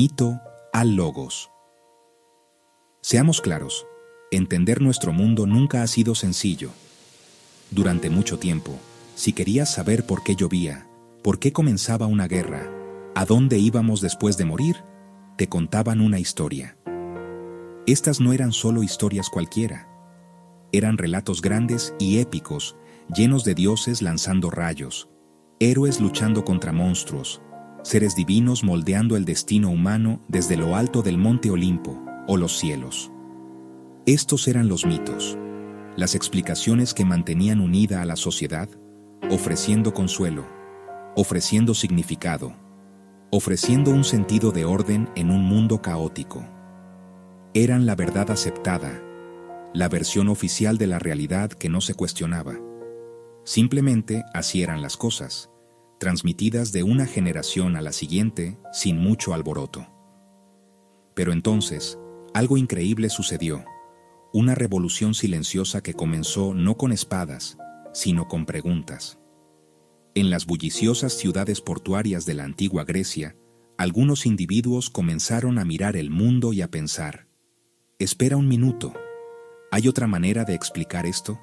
mito al logos. Seamos claros, entender nuestro mundo nunca ha sido sencillo. Durante mucho tiempo, si querías saber por qué llovía, por qué comenzaba una guerra, a dónde íbamos después de morir, te contaban una historia. Estas no eran solo historias cualquiera. Eran relatos grandes y épicos, llenos de dioses lanzando rayos, héroes luchando contra monstruos, seres divinos moldeando el destino humano desde lo alto del monte Olimpo o los cielos. Estos eran los mitos, las explicaciones que mantenían unida a la sociedad, ofreciendo consuelo, ofreciendo significado, ofreciendo un sentido de orden en un mundo caótico. Eran la verdad aceptada, la versión oficial de la realidad que no se cuestionaba. Simplemente así eran las cosas, transmitidas de una generación a la siguiente sin mucho alboroto. Pero entonces, algo increíble sucedió, una revolución silenciosa que comenzó no con espadas, sino con preguntas. En las bulliciosas ciudades portuarias de la antigua Grecia, algunos individuos comenzaron a mirar el mundo y a pensar: «Espera un minuto, ¿hay otra manera de explicar esto?».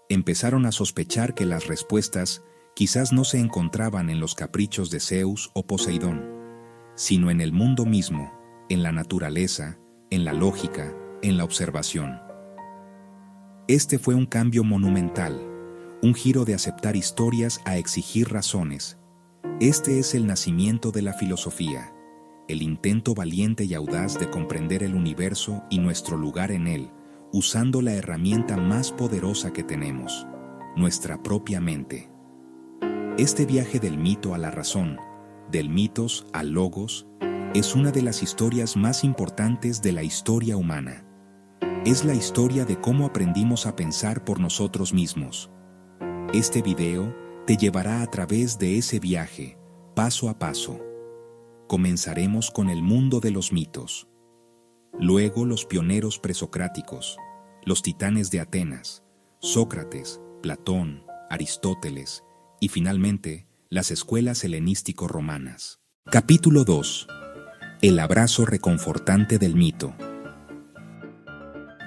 Empezaron a sospechar que las respuestas quizás no se encontraban en los caprichos de Zeus o Poseidón, sino en el mundo mismo, en la naturaleza, en la lógica, en la observación. Este fue un cambio monumental, un giro de aceptar historias a exigir razones. Este es el nacimiento de la filosofía, el intento valiente y audaz de comprender el universo y nuestro lugar en él, usando la herramienta más poderosa que tenemos, nuestra propia mente. Este viaje del mito a la razón, del mitos al logos, es una de las historias más importantes de la historia humana. Es la historia de cómo aprendimos a pensar por nosotros mismos. Este video te llevará a través de ese viaje, paso a paso. Comenzaremos con el mundo de los mitos. Luego los pioneros presocráticos, los titanes de Atenas, Sócrates, Platón, Aristóteles y finalmente las escuelas helenístico-romanas. Capítulo 2. El abrazo reconfortante del mito.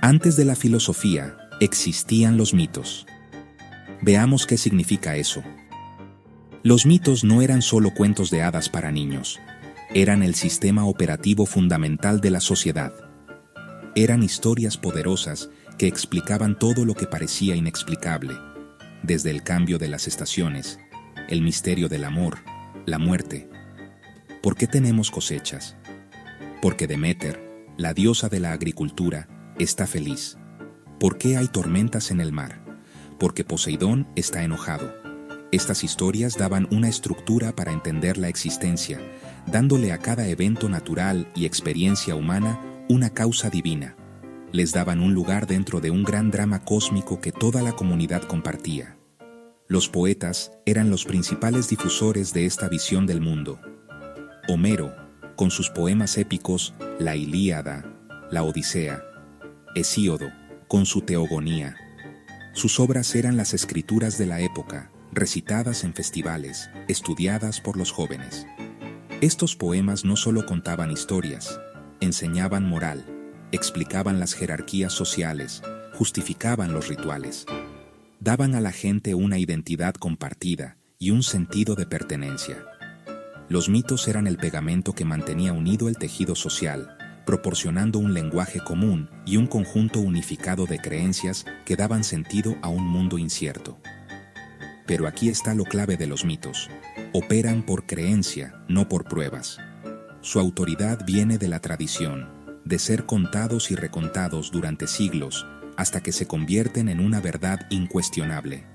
Antes de la filosofía existían los mitos. Veamos qué significa eso. Los mitos no eran solo cuentos de hadas para niños, eran el sistema operativo fundamental de la sociedad. Eran historias poderosas que explicaban todo lo que parecía inexplicable, desde el cambio de las estaciones, el misterio del amor, la muerte. ¿Por qué tenemos cosechas? Porque Deméter, la diosa de la agricultura, está feliz. ¿Por qué hay tormentas en el mar? Porque Poseidón está enojado. Estas historias daban una estructura para entender la existencia, dándole a cada evento natural y experiencia humana una causa divina. Les daban un lugar dentro de un gran drama cósmico que toda la comunidad compartía. Los poetas eran los principales difusores de esta visión del mundo. Homero, con sus poemas épicos, la Ilíada, la Odisea; Hesíodo, con su Teogonía. Sus obras eran las escrituras de la época, recitadas en festivales, estudiadas por los jóvenes. Estos poemas no solo contaban historias, enseñaban moral, explicaban las jerarquías sociales, justificaban los rituales. Daban a la gente una identidad compartida y un sentido de pertenencia. Los mitos eran el pegamento que mantenía unido el tejido social, proporcionando un lenguaje común y un conjunto unificado de creencias que daban sentido a un mundo incierto. Pero aquí está lo clave de los mitos. Operan por creencia, no por pruebas. Su autoridad viene de la tradición, de ser contados y recontados durante siglos, hasta que se convierten en una verdad incuestionable.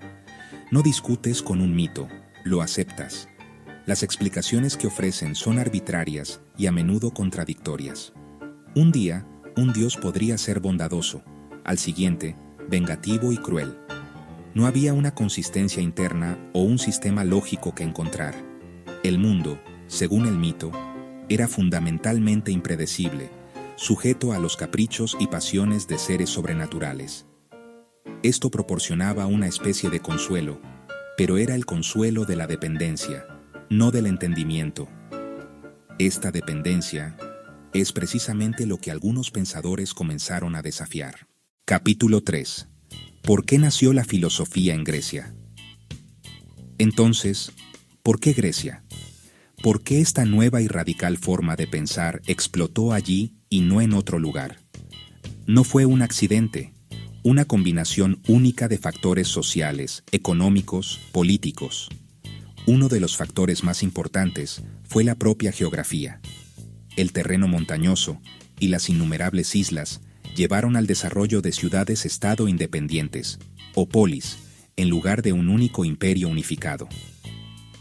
No discutes con un mito, lo aceptas. Las explicaciones que ofrecen son arbitrarias y a menudo contradictorias. Un día, un dios podría ser bondadoso, al siguiente, vengativo y cruel. No había una consistencia interna o un sistema lógico que encontrar. El mundo, según el mito, era fundamentalmente impredecible, sujeto a los caprichos y pasiones de seres sobrenaturales. Esto proporcionaba una especie de consuelo, pero era el consuelo de la dependencia, no del entendimiento. Esta dependencia es precisamente lo que algunos pensadores comenzaron a desafiar. Capítulo 3. ¿Por qué nació la filosofía en Grecia? Entonces, ¿por qué Grecia? ¿Por qué esta nueva y radical forma de pensar explotó allí y no en otro lugar? No fue un accidente, una combinación única de factores sociales, económicos, políticos. Uno de los factores más importantes fue la propia geografía. El terreno montañoso y las innumerables islas llevaron al desarrollo de ciudades-estado independientes, o polis, en lugar de un único imperio unificado.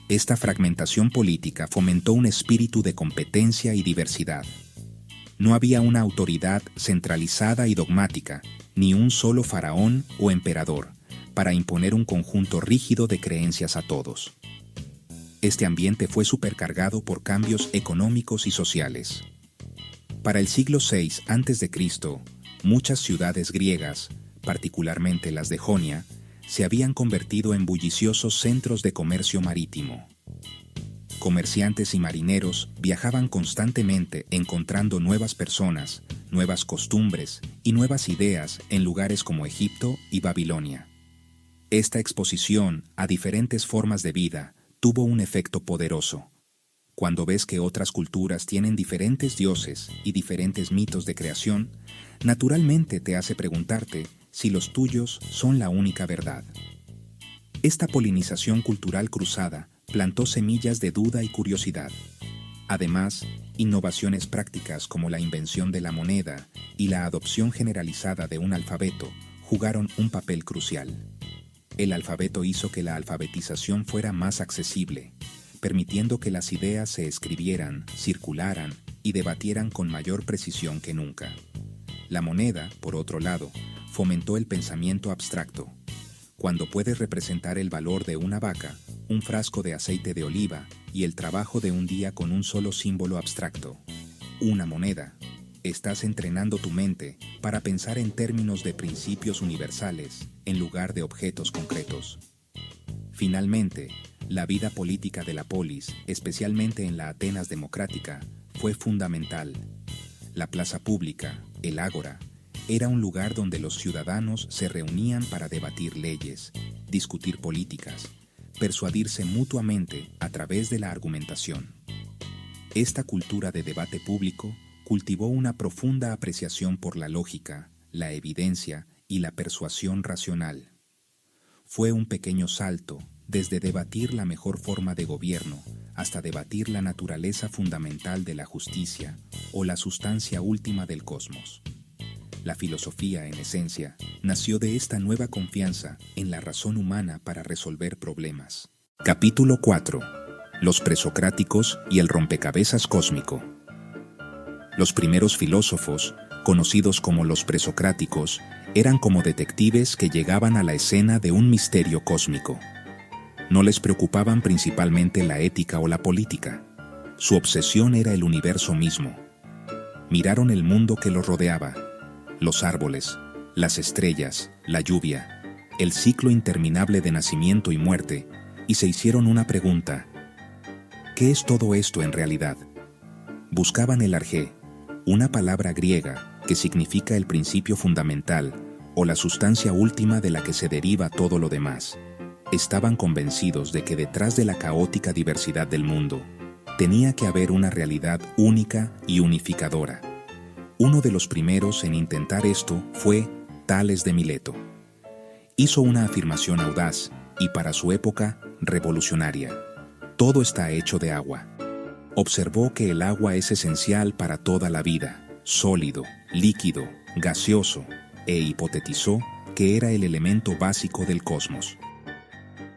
Esta fragmentación política fomentó un espíritu de competencia y diversidad. No había una autoridad centralizada y dogmática, ni un solo faraón o emperador, para imponer un conjunto rígido de creencias a todos. Este ambiente fue supercargado por cambios económicos y sociales. Para el siglo VI a.C., muchas ciudades griegas, particularmente las de Jonia, se habían convertido en bulliciosos centros de comercio marítimo. Comerciantes y marineros viajaban constantemente encontrando nuevas personas, nuevas costumbres y nuevas ideas en lugares como Egipto y Babilonia. Esta exposición a diferentes formas de vida tuvo un efecto poderoso. Cuando ves que otras culturas tienen diferentes dioses y diferentes mitos de creación, naturalmente te hace preguntarte si los tuyos son la única verdad. Esta polinización cultural cruzada plantó semillas de duda y curiosidad. Además, innovaciones prácticas como la invención de la moneda y la adopción generalizada de un alfabeto jugaron un papel crucial. El alfabeto hizo que la alfabetización fuera más accesible, permitiendo que las ideas se escribieran, circularan y debatieran con mayor precisión que nunca. La moneda, por otro lado, fomentó el pensamiento abstracto. Cuando puedes representar el valor de una vaca, un frasco de aceite de oliva y el trabajo de un día con un solo símbolo abstracto, una moneda, estás entrenando tu mente para pensar en términos de principios universales en lugar de objetos concretos. Finalmente, la vida política de la polis, especialmente en la Atenas democrática, fue fundamental. La plaza pública, el ágora, era un lugar donde los ciudadanos se reunían para debatir leyes, discutir políticas, persuadirse mutuamente a través de la argumentación. Esta cultura de debate público cultivó una profunda apreciación por la lógica, la evidencia y la persuasión racional. Fue un pequeño salto desde debatir la mejor forma de gobierno hasta debatir la naturaleza fundamental de la justicia o la sustancia última del cosmos. La filosofía, en esencia, nació de esta nueva confianza en la razón humana para resolver problemas. Capítulo 4. Los presocráticos y el rompecabezas cósmico. Los primeros filósofos, conocidos como los presocráticos, eran como detectives que llegaban a la escena de un misterio cósmico. No les preocupaban principalmente la ética o la política. Su obsesión era el universo mismo. Miraron el mundo que los rodeaba, los árboles, las estrellas, la lluvia, el ciclo interminable de nacimiento y muerte, y se hicieron una pregunta: ¿qué es todo esto en realidad? Buscaban el arjé, una palabra griega que significa el principio fundamental o la sustancia última de la que se deriva todo lo demás. Estaban convencidos de que detrás de la caótica diversidad del mundo tenía que haber una realidad única y unificadora. Uno de los primeros en intentar esto fue Tales de Mileto. Hizo una afirmación audaz y para su época revolucionaria: todo está hecho de agua. Observó que el agua es esencial para toda la vida, sólido, líquido, gaseoso, e hipotetizó que era el elemento básico del cosmos.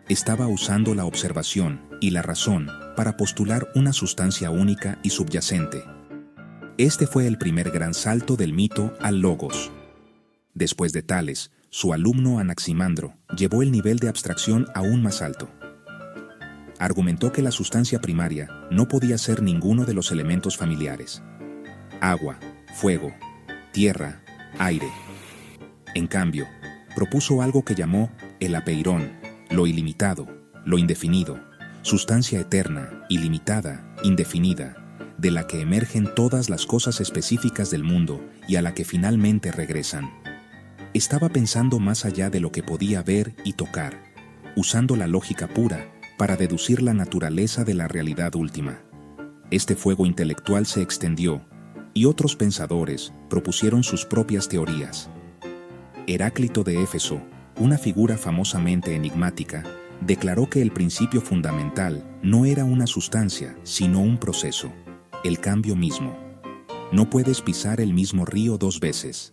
Estaba usando la observación y la razón para postular una sustancia única y subyacente. Este fue el primer gran salto del mito al logos. Después de Tales, su alumno Anaximandro llevó el nivel de abstracción aún más alto. Argumentó que la sustancia primaria no podía ser ninguno de los elementos familiares: agua, fuego, tierra, aire. En cambio, propuso algo que llamó el apeirón, lo ilimitado, lo indefinido, sustancia eterna, ilimitada, indefinida, de la que emergen todas las cosas específicas del mundo y a la que finalmente regresan. Estaba pensando más allá de lo que podía ver y tocar, usando la lógica pura para deducir la naturaleza de la realidad última. Este fuego intelectual se extendió, y otros pensadores propusieron sus propias teorías. Heráclito de Éfeso, una figura famosamente enigmática, declaró que el principio fundamental no era una sustancia, sino un proceso, el cambio mismo. No puedes pisar el mismo río dos veces.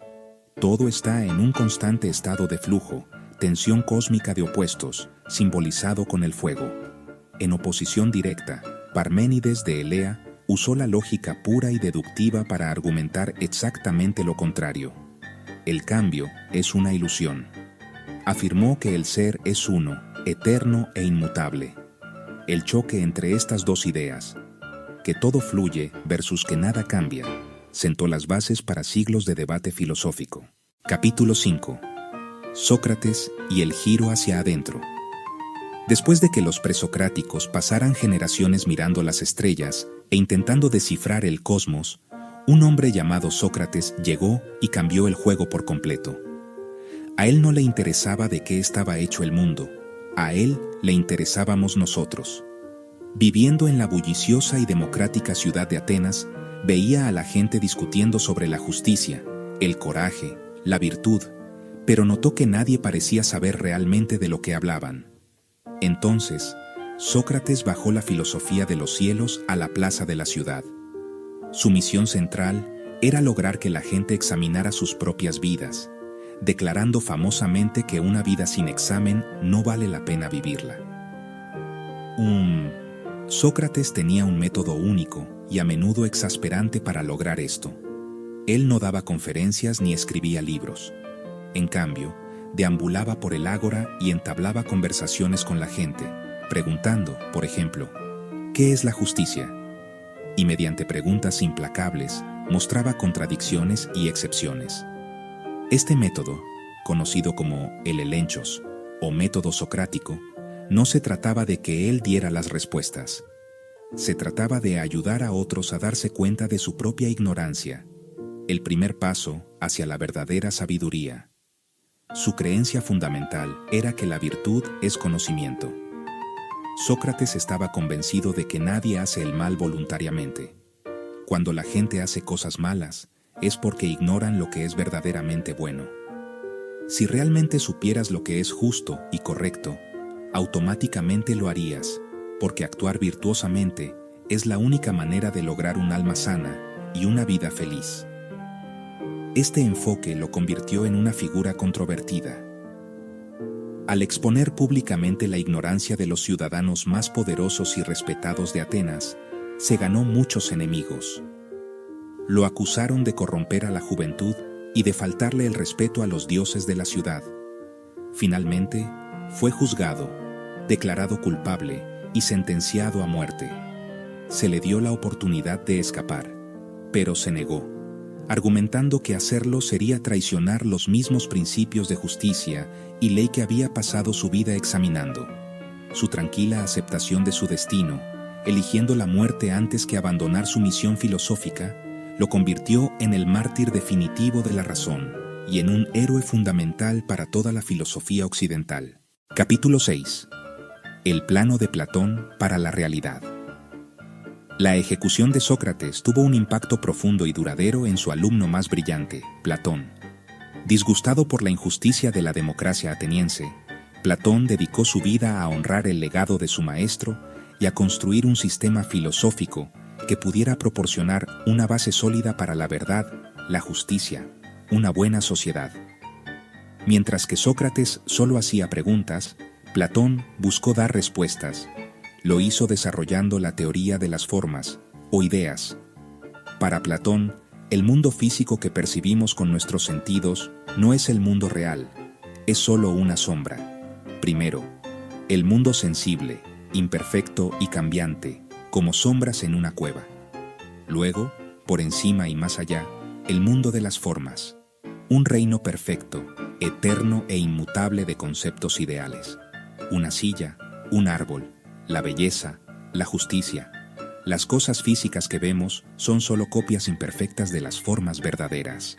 Todo está en un constante estado de flujo, tensión cósmica de opuestos, simbolizado con el fuego. En oposición directa, Parménides de Elea usó la lógica pura y deductiva para argumentar exactamente lo contrario. El cambio es una ilusión. Afirmó que el ser es uno, eterno e inmutable. El choque entre estas dos ideas, que todo fluye versus que nada cambia, sentó las bases para siglos de debate filosófico. Capítulo 5. Sócrates y el giro hacia adentro. Después de que los presocráticos pasaran generaciones mirando las estrellas e intentando descifrar el cosmos, un hombre llamado Sócrates llegó y cambió el juego por completo. A él no le interesaba de qué estaba hecho el mundo, a él le interesábamos nosotros. Viviendo en la bulliciosa y democrática ciudad de Atenas, veía a la gente discutiendo sobre la justicia, el coraje, la virtud, pero notó que nadie parecía saber realmente de lo que hablaban. Entonces, Sócrates bajó la filosofía de los cielos a la plaza de la ciudad. Su misión central era lograr que la gente examinara sus propias vidas, declarando famosamente que una vida sin examen no vale la pena vivirla. Sócrates tenía un método único y a menudo exasperante para lograr esto. Él no daba conferencias ni escribía libros. En cambio, deambulaba por el ágora y entablaba conversaciones con la gente, preguntando, por ejemplo, ¿qué es la justicia? Y mediante preguntas implacables, mostraba contradicciones y excepciones. Este método, conocido como el elenchos, o método socrático, no se trataba de que él diera las respuestas. Se trataba de ayudar a otros a darse cuenta de su propia ignorancia, el primer paso hacia la verdadera sabiduría. Su creencia fundamental era que la virtud es conocimiento. Sócrates estaba convencido de que nadie hace el mal voluntariamente. Cuando la gente hace cosas malas, es porque ignoran lo que es verdaderamente bueno. Si realmente supieras lo que es justo y correcto, automáticamente lo harías, porque actuar virtuosamente es la única manera de lograr un alma sana y una vida feliz. Este enfoque lo convirtió en una figura controvertida. Al exponer públicamente la ignorancia de los ciudadanos más poderosos y respetados de Atenas, se ganó muchos enemigos. Lo acusaron de corromper a la juventud y de faltarle el respeto a los dioses de la ciudad. Finalmente, fue juzgado, declarado culpable y sentenciado a muerte. Se le dio la oportunidad de escapar, pero se negó, argumentando que hacerlo sería traicionar los mismos principios de justicia y ley que había pasado su vida examinando. Su tranquila aceptación de su destino, eligiendo la muerte antes que abandonar su misión filosófica, lo convirtió en el mártir definitivo de la razón y en un héroe fundamental para toda la filosofía occidental. Capítulo 6. El plano de Platón para la realidad. La ejecución de Sócrates tuvo un impacto profundo y duradero en su alumno más brillante, Platón. Disgustado por la injusticia de la democracia ateniense, Platón dedicó su vida a honrar el legado de su maestro y a construir un sistema filosófico que pudiera proporcionar una base sólida para la verdad, la justicia, una buena sociedad. Mientras que Sócrates solo hacía preguntas, Platón buscó dar respuestas. Lo hizo desarrollando la teoría de las formas, o ideas. Para Platón, el mundo físico que percibimos con nuestros sentidos no es el mundo real, es solo una sombra. Primero, el mundo sensible, imperfecto y cambiante, como sombras en una cueva. Luego, por encima y más allá, el mundo de las formas, un reino perfecto, eterno e inmutable de conceptos ideales. Una silla, un árbol, la belleza, la justicia. Las cosas físicas que vemos son solo copias imperfectas de las formas verdaderas.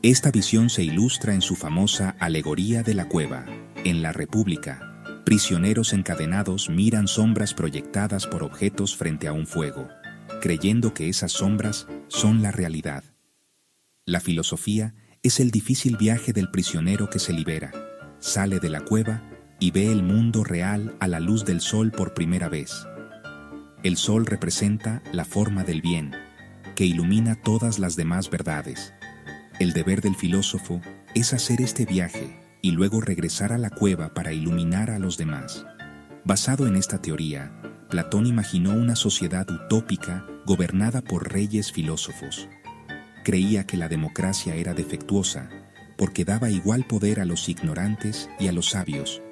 Esta visión se ilustra en su famosa alegoría de la cueva. En la República, prisioneros encadenados miran sombras proyectadas por objetos frente a un fuego, creyendo que esas sombras son la realidad. La filosofía es el difícil viaje del prisionero que se libera, sale de la cueva y ve el mundo real a la luz del sol por primera vez. El sol representa la forma del bien, que ilumina todas las demás verdades. El deber del filósofo es hacer este viaje y luego regresar a la cueva para iluminar a los demás. Basado en esta teoría, Platón imaginó una sociedad utópica gobernada por reyes filósofos. Creía que la democracia era defectuosa porque daba igual poder a los ignorantes y a los sabios,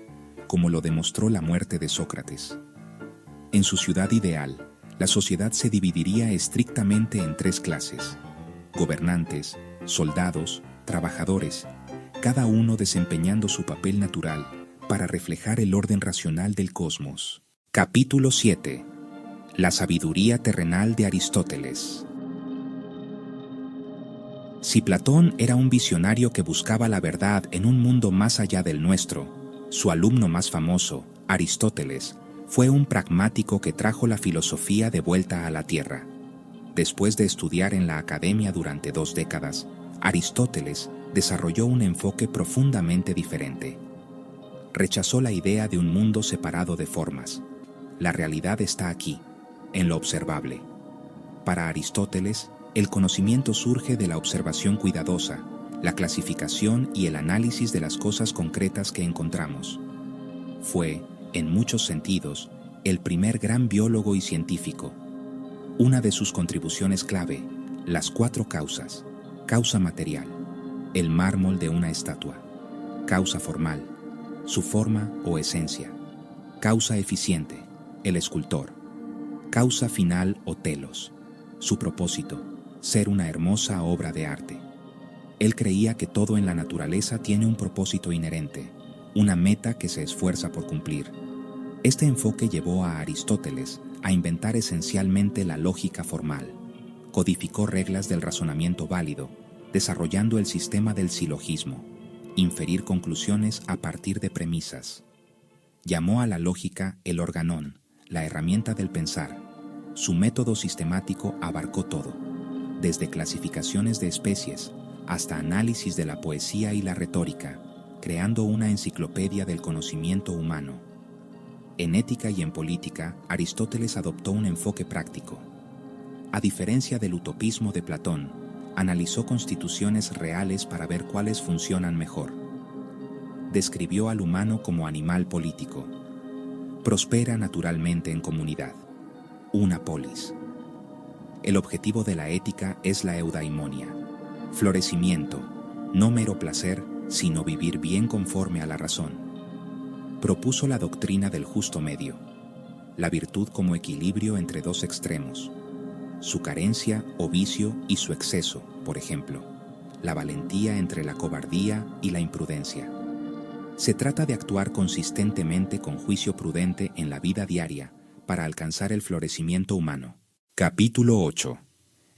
como lo demostró la muerte de Sócrates. En su ciudad ideal, la sociedad se dividiría estrictamente en 3 clases: gobernantes, soldados, trabajadores, cada uno desempeñando su papel natural para reflejar el orden racional del cosmos. Capítulo 7. La sabiduría terrenal de Aristóteles. Si Platón era un visionario que buscaba la verdad en un mundo más allá del nuestro, su alumno más famoso, Aristóteles, fue un pragmático que trajo la filosofía de vuelta a la tierra. Después de estudiar en la academia durante 2 décadas, Aristóteles desarrolló un enfoque profundamente diferente. Rechazó la idea de un mundo separado de formas. La realidad está aquí, en lo observable. Para Aristóteles, el conocimiento surge de la observación cuidadosa, la clasificación y el análisis de las cosas concretas que encontramos. Fue, en muchos sentidos, el primer gran biólogo y científico. Una de sus contribuciones clave, las 4 causas: causa material, el mármol de una estatua; causa formal, su forma o esencia; causa eficiente, el escultor; causa final o telos, su propósito, ser una hermosa obra de arte. Él creía que todo en la naturaleza tiene un propósito inherente, una meta que se esfuerza por cumplir. Este enfoque llevó a Aristóteles a inventar esencialmente la lógica formal. Codificó reglas del razonamiento válido, desarrollando el sistema del silogismo, inferir conclusiones a partir de premisas. Llamó a la lógica el organón, la herramienta del pensar. Su método sistemático abarcó todo, desde clasificaciones de especies hasta análisis de la poesía y la retórica, creando una enciclopedia del conocimiento humano. En ética y en política, Aristóteles adoptó un enfoque práctico. A diferencia del utopismo de Platón, analizó constituciones reales para ver cuáles funcionan mejor. Describió al humano como animal político. Prospera naturalmente en comunidad, una polis. El objetivo de la ética es la eudaimonia, florecimiento, no mero placer, sino vivir bien conforme a la razón. Propuso la doctrina del justo medio, la virtud como equilibrio entre 2 extremos, su carencia o vicio y su exceso, por ejemplo, la valentía entre la cobardía y la imprudencia. Se trata de actuar consistentemente con juicio prudente en la vida diaria para alcanzar el florecimiento humano. Capítulo 8.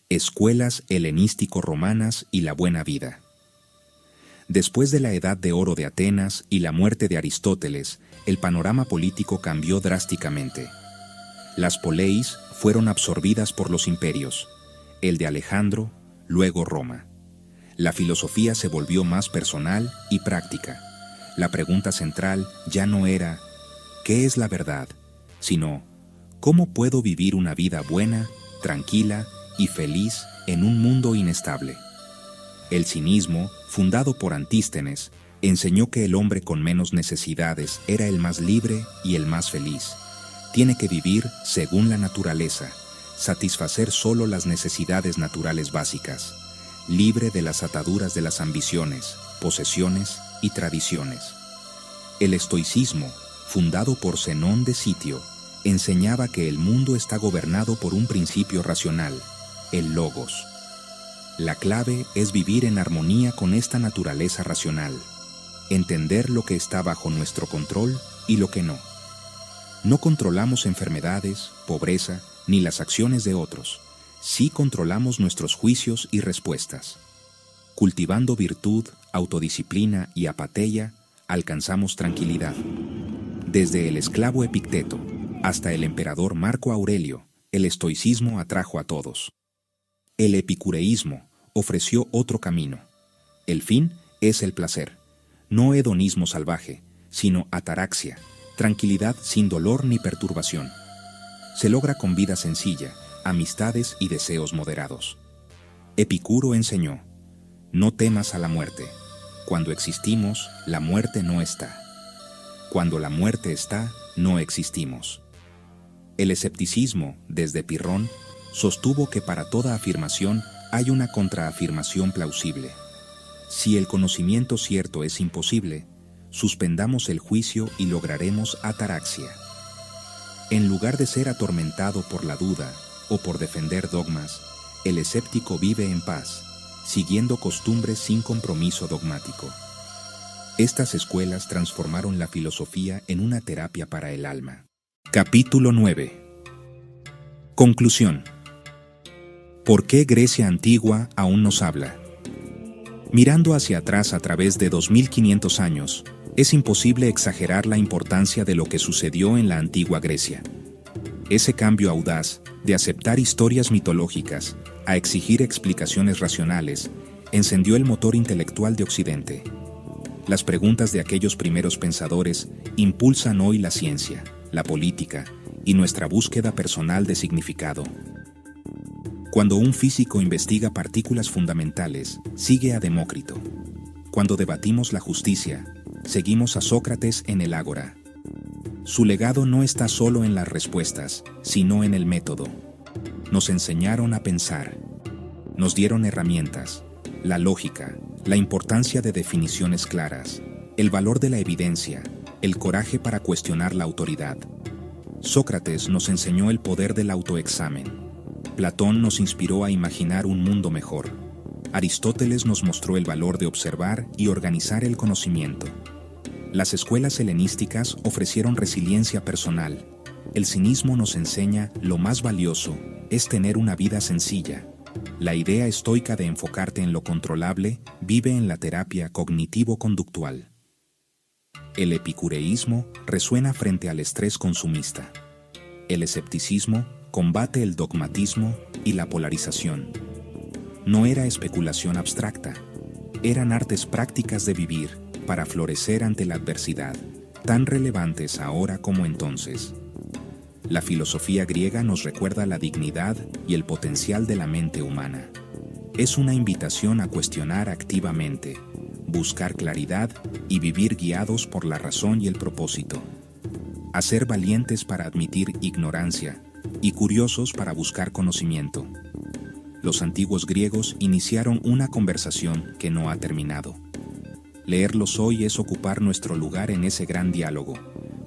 Escuelas helenístico-romanas y la buena vida. Después de la Edad de Oro de Atenas y la muerte de Aristóteles, el panorama político cambió drásticamente. Las poleis fueron absorbidas por los imperios, el de Alejandro, luego Roma. La filosofía se volvió más personal y práctica. La pregunta central ya no era ¿qué es la verdad?, sino ¿cómo puedo vivir una vida buena, tranquila y feliz en un mundo inestable? El cinismo, fundado por Antístenes, enseñó que el hombre con menos necesidades era el más libre y el más feliz. Tiene que vivir según la naturaleza, satisfacer solo las necesidades naturales básicas, libre de las ataduras de las ambiciones, posesiones y tradiciones. El estoicismo, fundado por Zenón de Sitio, enseñaba que el mundo está gobernado por un principio racional, el logos. La clave es vivir en armonía con esta naturaleza racional, entender lo que está bajo nuestro control y lo que no. No controlamos enfermedades, pobreza, ni las acciones de otros. Sí controlamos nuestros juicios y respuestas. Cultivando virtud, autodisciplina y apatía, alcanzamos tranquilidad. Desde el esclavo Epicteto hasta el emperador Marco Aurelio, el estoicismo atrajo a todos. El epicureísmo ofreció otro camino. El fin es el placer, no hedonismo salvaje, sino ataraxia, tranquilidad sin dolor ni perturbación. Se logra con vida sencilla, amistades y deseos moderados. Epicuro enseñó: no temas a la muerte. Cuando existimos, la muerte no está. Cuando la muerte está, no existimos. El escepticismo, desde Pirrón, sostuvo que para toda afirmación hay una contraafirmación plausible. Si el conocimiento cierto es imposible, suspendamos el juicio y lograremos ataraxia. En lugar de ser atormentado por la duda o por defender dogmas, el escéptico vive en paz, siguiendo costumbres sin compromiso dogmático. Estas escuelas transformaron la filosofía en una terapia para el alma. Capítulo 9. Conclusión. ¿Por qué Grecia antigua aún nos habla? Mirando hacia atrás a través de 2500 años, es imposible exagerar la importancia de lo que sucedió en la antigua Grecia. Ese cambio audaz de aceptar historias mitológicas a exigir explicaciones racionales encendió el motor intelectual de Occidente. Las preguntas de aquellos primeros pensadores impulsan hoy la ciencia, la política y nuestra búsqueda personal de significado. Cuando un físico investiga partículas fundamentales, sigue a Demócrito. Cuando debatimos la justicia, seguimos a Sócrates en el Ágora. Su legado no está solo en las respuestas, sino en el método. Nos enseñaron a pensar. Nos dieron herramientas, la lógica, la importancia de definiciones claras, el valor de la evidencia, el coraje para cuestionar la autoridad. Sócrates nos enseñó el poder del autoexamen. Platón nos inspiró a imaginar un mundo mejor. Aristóteles nos mostró el valor de observar y organizar el conocimiento. Las escuelas helenísticas ofrecieron resiliencia personal. El cinismo nos enseña lo más valioso es tener una vida sencilla. La idea estoica de enfocarte en lo controlable vive en la terapia cognitivo-conductual. El epicureísmo resuena frente al estrés consumista. El escepticismo combate el dogmatismo y la polarización. No era especulación abstracta, eran artes prácticas de vivir para florecer ante la adversidad, tan relevantes ahora como entonces. La filosofía griega nos recuerda la dignidad y el potencial de la mente humana. Es una invitación a cuestionar activamente, buscar claridad y vivir guiados por la razón y el propósito. A ser valientes para admitir ignorancia y curiosos para buscar conocimiento. Los antiguos griegos iniciaron una conversación que no ha terminado. Leerlos hoy es ocupar nuestro lugar en ese gran diálogo,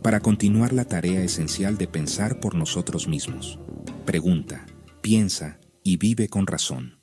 para continuar la tarea esencial de pensar por nosotros mismos. Pregunta, piensa y vive con razón.